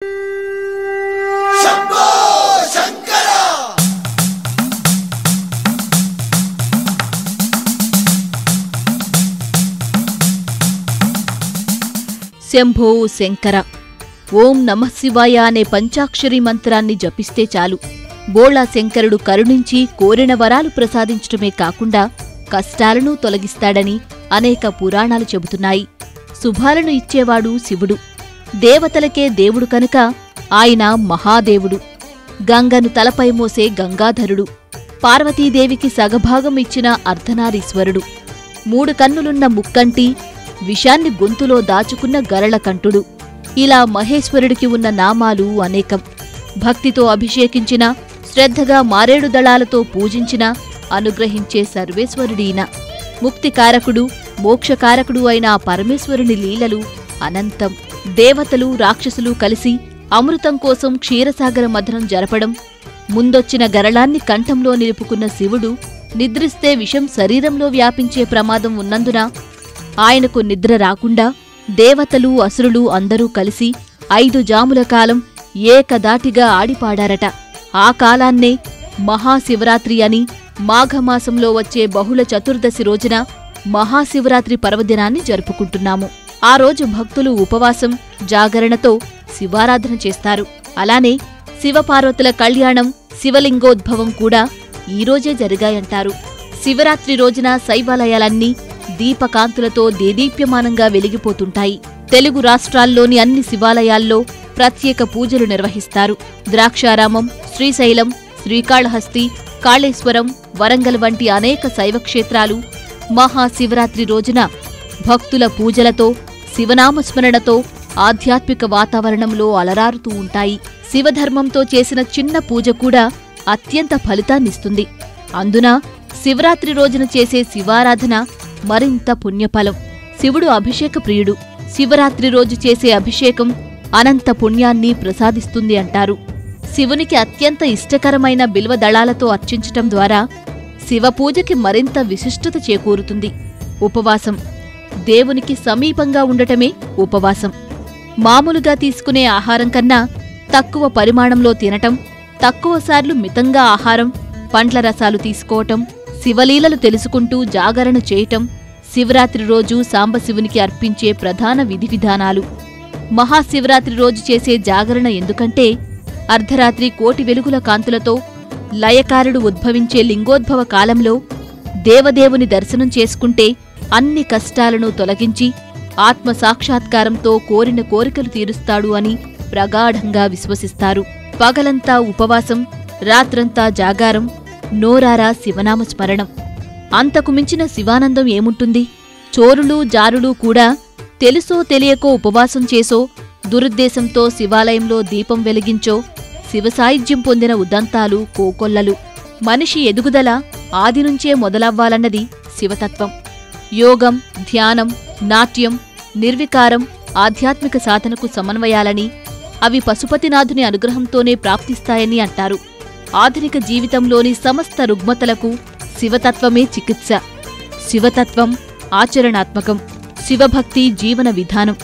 శంభో శంకర ఓం నమః శివాయ అనే పంచాక్షరి మంత్రాన్ని జపిస్తే చాలు బోళా శంకరుడు కరుణించి కోరిన వరాలు ప్రసాదించటమే కాకుండా కష్టాలను తొలగిస్తాడని అనేక పురాణాలు చెబుతున్నాయి. శుభాలను ఇచ్చేవాడు శివుడు. దేవతలకే దేవుడు కనుక ఆయన మహాదేవుడు. గంగను తలపై మోసే గంగాధరుడు. పార్వతీదేవికి సగభాగం ఇచ్చిన అర్ధనారీశ్వరుడు. 3 కన్నులున్న ముక్కంటి, విషాన్ని గొంతులో దాచుకున్న గరళకంఠుడు. ఇలా మహేశ్వరుడికి ఉన్న నామాలు అనేకం. భక్తితో అభిషేకించిన, శ్రద్ధగా మారేడు దళాలతో పూజించిన అనుగ్రహించే సర్వేశ్వరుడీన. ముక్తికారకుడు, మోక్షకారకుడు అయిన ఆ పరమేశ్వరుని లీలలు అనంతం. దేవతలు, రాక్షసులు కలిసి అమృతం కోసం క్షీరసాగర మథనం జరపడం, ముందొచ్చిన గరళాన్ని కంఠంలో నిలుపుకున్న శివుడు నిద్రిస్తే విషం శరీరంలో వ్యాపించే ప్రమాదం ఉన్నందున ఆయనకు నిద్ర రాకుండా దేవతలు, అసురులు అందరూ కలిసి 5 జాముల కాలం ఏకదాటిగా ఆడిపాడారట. ఆ కాలాన్నే మహాశివరాత్రి అని, మాఘమాసంలో వచ్చే బహుళ చతుర్దశి రోజున మహాశివరాత్రి పర్వదినాన్ని జరుపుకుంటున్నాము. ఆ రోజు భక్తులు ఉపవాసం, జాగరణతో శివారాధన చేస్తారు. అలానే శివపార్వతుల కళ్యాణం, శివలింగోద్భవం కూడా ఈరోజే జరిగాయంటారు. శివరాత్రి రోజున శైవాలయాలన్నీ దీపకాంతులతో దేదీప్యమానంగా వెలిగిపోతుంటాయి. తెలుగు రాష్ట్రాల్లోని అన్ని శివాలయాల్లో ప్రత్యేక పూజలు నిర్వహిస్తారు. ద్రాక్షారామం, శ్రీశైలం, శ్రీకాళహస్తి, కాళేశ్వరం, వరంగల్ వంటి అనేక శైవక్షేత్రాలు మహాశివరాత్రి రోజున భక్తుల పూజలతో, శివనామస్మరణతో ఆధ్యాత్మిక వాతావరణంలో అలరారుతూ ఉంటాయి. శివధర్మంతో చేసిన చిన్న పూజ కూడా అత్యంత ఫలితాన్నిస్తుంది. అందున శివరాత్రి రోజున చేసే శివారాధన మరింత పుణ్యఫలం. శివుడు అభిషేక ప్రియుడు. శివరాత్రి రోజు చేసే అభిషేకం అనంత పుణ్యాన్ని ప్రసాదిస్తుంది అంటారు. శివునికి అత్యంత ఇష్టకరమైన బిల్వ దళాలతో అర్చించటం ద్వారా శివపూజకి మరింత విశిష్టత చేకూరుతుంది. ఉపవాసం. దేవునికి సమీపంగా ఉండటమే ఉపవాసం. మామూలుగా తీసుకునే ఆహారం కన్నా తక్కువ పరిమాణంలో తినటం, తక్కువసార్లు మితంగా ఆహారం, పండ్ల రసాలు తీసుకోవటం, శివలీలలు తెలుసుకుంటూ జాగరణ చేయటం శివరాత్రి రోజు సాంబశివునికి అర్పించే ప్రధాన విధివిధానాలు. మహాశివరాత్రి రోజు చేసే జాగరణ ఎందుకంటే అర్ధరాత్రి కోటి వెలుగుల కాంతులతో లయకారుడు ఉద్భవించే లింగోద్భవ కాలంలో దేవదేవుని దర్శనం చేసుకుంటే అన్ని కష్టాలను తొలగించి ఆత్మసాక్షాత్కారంతో కోరిన కోరికలు తీరుస్తాడు అని ప్రగాఢంగా విశ్వసిస్తారు. పగలంతా ఉపవాసం, రాత్రంతా జాగారం, నోరారా శివనామస్మరణం. అంతకు మించిన శివానందం ఏముంటుంది? చోరులు, జారులు కూడా తెలుసో తెలియకో ఉపవాసం చేసో, దురుద్దేశంతో శివాలయంలో దీపం వెలిగించో శివసాయుధ్యం పొందిన ఉదంతాలు కోకొల్లలు. మనిషి ఎదుగుదల ఆదినుంచే మొదలవ్వాలన్నది శివతత్వం. యోగం, ధ్యానం, నాట్యం, నిర్వికారం ఆధ్యాత్మిక సాధనకు సమన్వయాలని, అవి పశుపతినాథుని అనుగ్రహంతోనే ప్రాప్తిస్తాయని అంటారు. ఆధునిక జీవితంలోని సమస్త రుగ్మతలకు శివతత్వమే చికిత్స. శివతత్వం ఆచరణాత్మకం. శివభక్తి జీవన విధానం.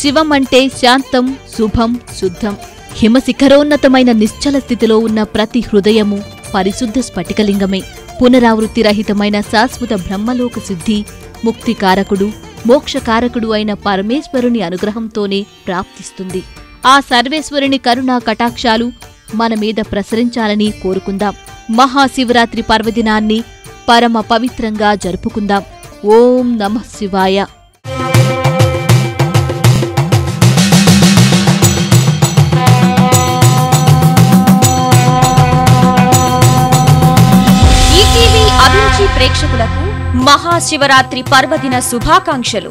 శివం అంటే శాంతం, శుభం, శుద్ధం. హిమశిఖరోన్నతమైన నిశ్చల స్థితిలో ఉన్న ప్రతి హృదయము పరిశుద్ధ స్ఫటికలింగమే. పునరావృత్తిరహితమైన శాశ్వత బ్రహ్మలోక సిద్ధి, ముక్తికారకుడు, మోక్షకారకుడు అయిన పరమేశ్వరుని అనుగ్రహంతోనే ప్రాప్తిస్తుంది. ఆ సర్వేశ్వరుని కరుణా కటాక్షాలు మనమీద ప్రసరించాలని కోరుకుందాం. మహాశివరాత్రి పర్వదినాన్ని పరమ పవిత్రంగా జరుపుకుందాం. ఓం నమః శివాయ. ఈటీవీ అభిరుచి ప్రేక్షకులకు మహాశివరాత్రి పర్వదిన శుభాకాంక్షలు.